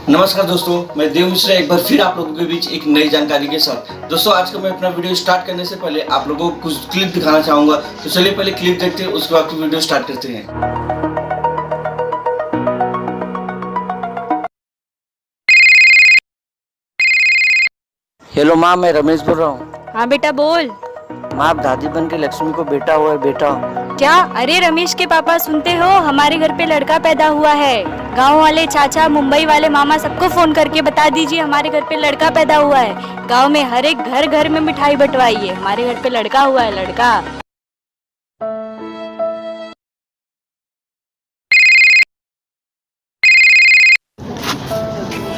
नमस्कार दोस्तों, मैं देव मिश्रा एक बार फिर आप लोगों के बीच एक नई जानकारी के साथ। दोस्तों, आज का मैं अपना वीडियो स्टार्ट करने से पहले आप लोगों को कुछ क्लिप दिखाना चाहूंगा। तो चलिए पहले क्लिप देखते हैं, उसके बाद वीडियो स्टार्ट करते हैं। हेलो माँ, मैं रमेश बोल रहा हूँ। हाँ बेटा बोल। माँ, आप दादी बन के लक्ष्मी को बेटा हुआ है बेटा। क्या? अरे रमेश के पापा सुनते हो, हमारे घर पे लड़का पैदा हुआ है। गांव वाले चाचा, मुंबई वाले मामा सबको फोन करके बता दीजिए हमारे घर पे लड़का पैदा हुआ है। गांव में हर एक घर घर में मिठाई बंटवाइए, हमारे घर पे लड़का हुआ है, लड़का।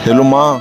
हेलो माँ,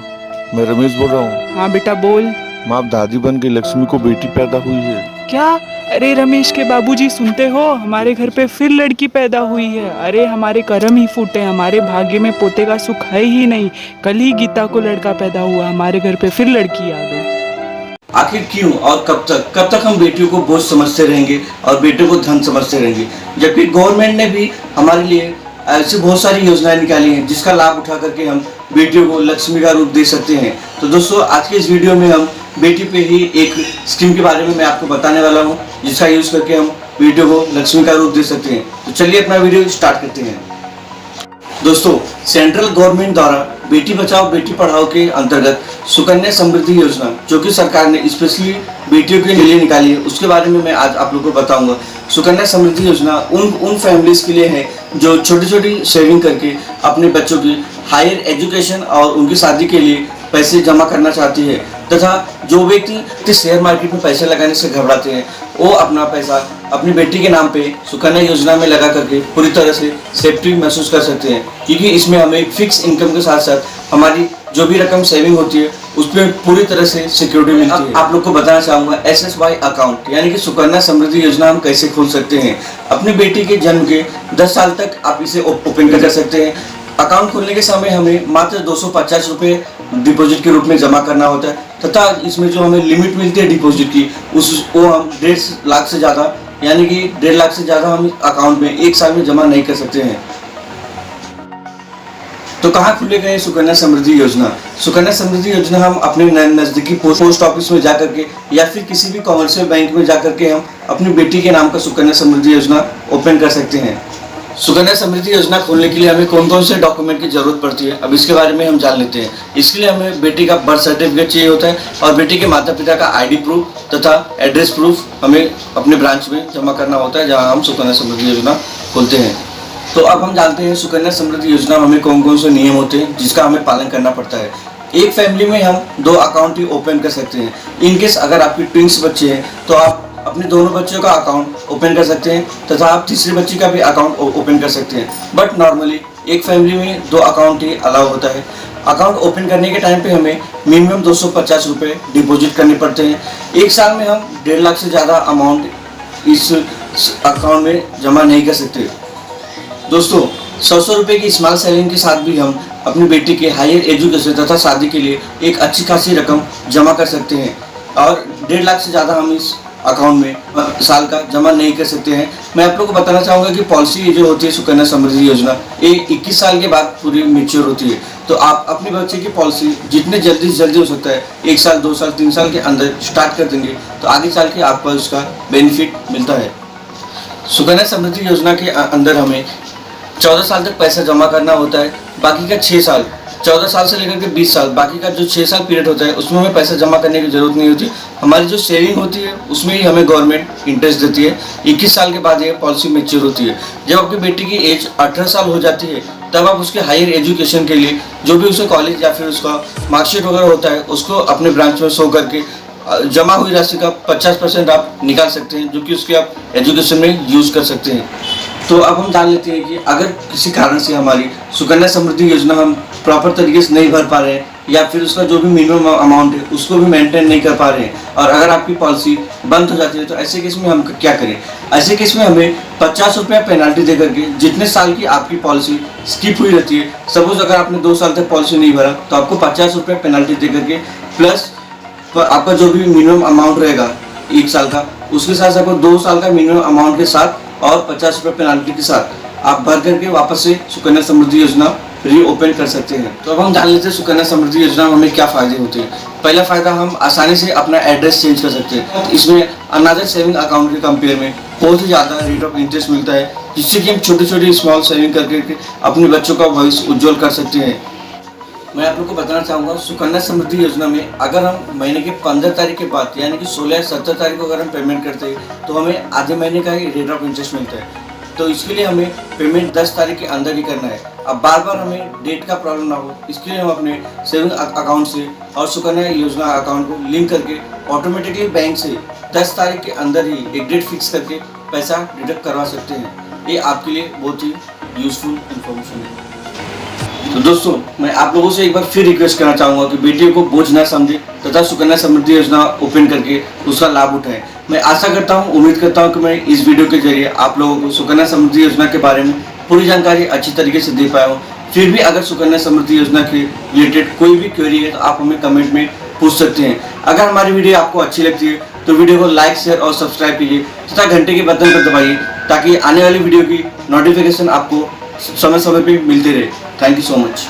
मैं रमेश बोल रहा हूँ। हाँ बेटा बोल। माँ, आप दादी बन के लक्ष्मी को बेटी पैदा हुई है। क्या? अरे रमेश के बाबूजी सुनते हो, हमारे घर पे फिर लड़की पैदा हुई है। अरे हमारे करम ही फूटे, हमारे भाग्य में पोते का सुख है ही नहीं। कल ही गीता को लड़का पैदा हुआ, हमारे घर पे फिर लड़की आ गई। आखिर क्यों और कब तक हम बेटियों को बोझ समझते रहेंगे और बेटों को धन समझते रहेंगे, जबकि गवर्नमेंट ने भी हमारे लिए ऐसी बहुत सारी योजनाएं निकाली हैं जिसका लाभ उठा करके हम बेटियों को लक्ष्मी का रूप दे सकते हैं। तो दोस्तों, आज के इस वीडियो में हम बेटी पे ही एक स्कीम के बारे में मैं आपको बताने वाला हूं, जिसका यूज करके हम बेटियों को लक्ष्मी का रूप दे सकते हैं। तो चलिए अपना वीडियो स्टार्ट करते हैं। दोस्तों, सेंट्रल गवर्नमेंट द्वारा बेटी बचाओ बेटी पढ़ाओ के अंतर्गत सुकन्या समृद्धि योजना, जो कि सरकार ने स्पेशली बेटियों के लिए निकाली है, उसके बारे में मैं आज आप लोगों को बताऊंगा। सुकन्या समृद्धि योजना उन फैमिलीज के लिए है जो छोटी छोटी सेविंग करके अपने बच्चों की हायर एजुकेशन और उनकी शादी के लिए पैसे जमा करना चाहती है, तथा जो व्यक्ति शेयर मार्केट में पैसे लगाने से घबराते हैं, वो अपना पैसा अपनी बेटी के नाम पे सुकन्या योजना में लगा करके पूरी तरह से सेफ्टी महसूस कर सकते हैं, क्योंकि इसमें हमें फिक्स इनकम के साथ साथ हमारी जो भी रकम सेविंग होती है उसमें पूरी तरह से सिक्योरिटी मिलती है। आप लोग को बताना चाहूँगा SSY अकाउंट यानी कि सुकन्या समृद्धि योजना हम कैसे खोल सकते हैं। अपनी बेटी के जन्म के 10 साल तक आप इसे ओपन कर सकते हैं। अकाउंट खोलने के समय हमें मात्र 250 रुपये डिपॉजिट के रूप में जमा करना होता है, तथा इसमें जो हमें लिमिट मिलती है डिपॉजिट की वो हम 1.5 लाख से ज़्यादा यानी कि 1.5 लाख से ज़्यादा हम अकाउंट में एक साल में जमा नहीं कर सकते हैं। तो कहाँ खुलेगा ये सुकन्या समृद्धि योजना? सुकन्या समृद्धि योजना हम अपने नज़दीकी पोस्ट ऑफिस में जाकर के या फिर किसी भी कॉमर्शियल बैंक में जाकर के हम अपनी बेटी के नाम का सुकन्या समृद्धि योजना ओपन कर सकते हैं। सुकन्या समृद्धि योजना खोलने के लिए हमें कौन कौन से डॉक्यूमेंट की जरूरत पड़ती है, अब इसके बारे में हम जान लेते हैं। इसके लिए हमें बेटी का बर्थ सर्टिफिकेट चाहिए होता है और बेटी के माता पिता का ID प्रूफ तथा एड्रेस प्रूफ हमें अपने ब्रांच में जमा करना होता है जहां हम सुकन्या समृद्धि योजना खोलते हैं। तो अब हम जानते हैं सुकन्या समृद्धि योजना में हमें कौन कौन से नियम होते हैं जिसका हमें पालन करना पड़ता है। एक फैमिली में हम 2 अकाउंट ही ओपन कर सकते हैं। इनकेस अगर आपकी ट्विंस बच्चे हैं तो आप अपने दोनों बच्चों का अकाउंट ओपन कर सकते हैं तथा आप तीसरे बच्चे का भी अकाउंट ओपन कर सकते हैं। बट नॉर्मली एक फैमिली में 2 अकाउंट ही अलाउ होता है। अकाउंट ओपन करने के टाइम पे हमें मिनिमम 250 रुपये डिपॉजिट करने पड़ते हैं। एक साल में हम 1.5 लाख से ज़्यादा अमाउंट इस अकाउंट में जमा नहीं कर सकते। दोस्तों, 100 रुपये की स्मॉल सेविंग के साथ भी हम अपनी बेटी के हायर एजुकेशन तथा शादी के लिए एक अच्छी खासी रकम जमा कर सकते हैं और 1.5 लाख से ज़्यादा हम इस अकाउंट में साल का जमा नहीं कर सकते हैं। मैं आप लोगों को बताना चाहूँगा कि पॉलिसी जो होती है सुकन्या समृद्धि योजना, ये 21 साल के बाद पूरी मैच्योर होती है। तो आप अपने बच्चे की पॉलिसी जितने जल्दी से जल्दी हो सकता है 1 साल 2 साल 3 साल के अंदर स्टार्ट कर देंगे तो आगे चल के आपको उसका बेनिफिट मिलता है। सुकन्या समृद्धि योजना के अंदर हमें 14 साल तक पैसा जमा करना होता है। बाकी का 6 साल, 14 साल से लेकर के 20 साल, बाकी का जो 6 साल पीरियड होता है उसमें हमें पैसा जमा करने की जरूरत नहीं होती। हमारी जो सेविंग होती है उसमें ही हमें गवर्नमेंट इंटरेस्ट देती है। 21 साल के बाद ये पॉलिसी मैच्योर होती है। जब आपकी बेटी की एज 18 साल हो जाती है तब आप उसके हायर एजुकेशन के लिए जो भी उसका कॉलेज या फिर उसका मार्कशीट वगैरह होता है उसको अपने ब्रांच में शो करके जमा हुई राशि का 50% आप निकाल सकते हैं, जो कि उसके आप एजुकेशन में यूज़ कर सकते हैं। तो अब हम जान लेते हैं कि अगर किसी कारण से हमारी सुकन्या समृद्धि योजना हम प्रॉपर तरीके से नहीं भर पा रहे हैं या फिर उसका जो भी मिनिमम अमाउंट है उसको भी मेंटेन नहीं कर पा रहे हैं और अगर आपकी पॉलिसी बंद हो जाती है तो ऐसे केस में हम क्या करें? ऐसे केस में हमें 50 रुपये पेनल्टी दे करके जितने साल की आपकी पॉलिसी स्किप हुई रहती है, सपोज अगर आपने 2 साल तक पॉलिसी नहीं भरा तो आपको 50 रुपये पेनल्टी दे करके प्लस आपका जो भी मिनिमम अमाउंट रहेगा 1 साल का, उसके साथ आपको 2 साल का मिनिमम अमाउंट के साथ और 50 रुपये पेनल्टी के साथ आप भर करके वापस से सुकन्या समृद्धि योजना रीओपन कर सकते हैं। तो अब हम जान लेते हैं सुकन्या समृद्धि योजना में हमें क्या फायदे होते हैं। पहला फायदा, हम आसानी से अपना एड्रेस चेंज कर सकते हैं। तो इसमें अनदर सेविंग अकाउंट के कंपेयर में बहुत ही ज़्यादा रेट ऑफ इंटरेस्ट मिलता है, जिससे कि हम छोटी छोटी स्मॉल सेविंग करके अपने बच्चों का भविष्य उज्जवल कर सकते हैं। मैं आप लोग को बताना चाहूँगा, सुकन्या समृद्धि योजना में अगर हम महीने के 15 तारीख के बाद यानी कि 16 या 17 तारीख को अगर हम पेमेंट करते हैं तो हमें आधे महीने का ही रेट ऑफ इंटरेस्ट मिलता है। तो इसके लिए हमें पेमेंट 10 तारीख के अंदर ही करना है। अब बार बार हमें डेट का प्रॉब्लम ना हो, इसके लिए हम अपने सेविंग अकाउंट से और सुकन्या योजना अकाउंट को लिंक करके ऑटोमेटिकली बैंक से 10 तारीख के अंदर ही एक डेट फिक्स करके पैसा डिडक्ट करवा सकते हैं। ये आपके लिए बहुत ही यूजफुल इंफॉर्मेशन है। तो दोस्तों, मैं आप लोगों से एक बार फिर रिक्वेस्ट करना चाहूँगा कि बेटियों को बोझ ना समझे तथा सुकन्या समृद्धि योजना ओपन करके उसका लाभ उठाएं। मैं आशा करता हूँ, उम्मीद करता हूँ कि मैं इस वीडियो के जरिए आप लोगों को सुकन्या समृद्धि योजना के बारे में पूरी जानकारी अच्छी तरीके से दे पाया हूँ। फिर भी अगर सुकन्या समृद्धि योजना के रिलेटेड कोई भी क्वेरी है तो आप हमें कमेंट में पूछ सकते हैं। अगर हमारी वीडियो आपको अच्छी लगती है तो वीडियो को लाइक, शेयर और सब्सक्राइब कीजिए तथा घंटे के बटन पर दबाइए ताकि आने वाली वीडियो की नोटिफिकेशन आपको समय समय पर मिलती रहे। Thank you so much.